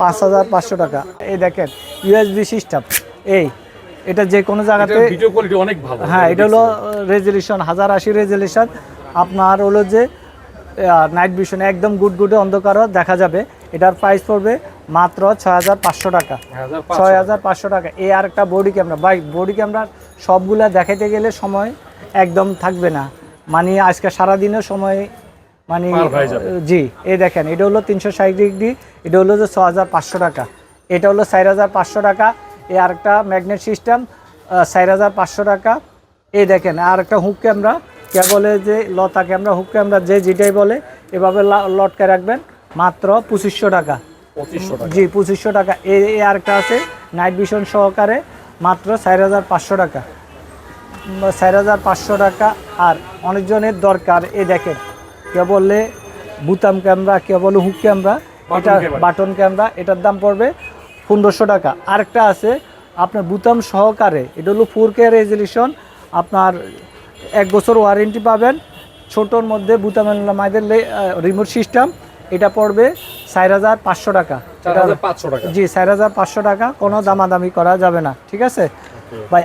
5500 টাকা। এই দেখেন ইউএসবি সিস্টেম, এটা যে কোনো জায়গাতে ভিডিও কোয়ালিটি অনেক ভালো। হ্যাঁ, এটা হলো রেজলিউশন 1080 রেজলিউশন। আপনার হলো যে নাইট ভিশন একদম গুডগুডে অন্ধকারও দেখা যাবে। এটার প্রাইস পড়বে মাত্র 6500 টাকা। 6500 টাকা। এই আর একটা বডি ক্যামেরা, ভাই বডি ক্যামেরা সবগুলা দেখাইতে গেলে সময় একদম থাকবে না, মানে আজকে সারাদিনের সময় মানে জি। এই দেখেন এটা হলো 360 ডিগ্রি, এটা হলো যে 6500 টাকা। এটা হলো 4500 টাকা। এই আরেকটা ম্যাগনেট সিস্টেম 4500 টাকা। এই দেখেন আর একটা হুক ক্যামেরা, কে বলে যে লতা ক্যামেরা, হুক ক্যামেরা, যে যেটাই বলে এভাবে লটকে রাখবেন মাত্র 2500 টাকা। 2500 টাকা, জি 2500 টাকা। এই আরেকটা আছে নাইট ভিশন সহকারে মাত্র 4500 টাকা। 4500 টাকা। আর অনেকজনের দরকার, এই দেখেন কে বললে বুতাম ক্যামেরা, কে বলে হুক ক্যামেরা, এটা বাটন ক্যামেরা, এটার দাম পড়বে 1500 টাকা। আরেকটা আছে আপনার বুতাম সহকারে, এটা হলো 4K রেজলিউশন, আপনার 1 বছর ওয়ারেন্টি পাবেন। ছোটোর মধ্যে বুতামের মাইদের রিমোট সিস্টেম, এটা পড়বে 4500 টাকা। 4500 টাকা, জি 4500 টাকা, কোনো দামাদামি করা যাবে না, ঠিক আছে ভাই।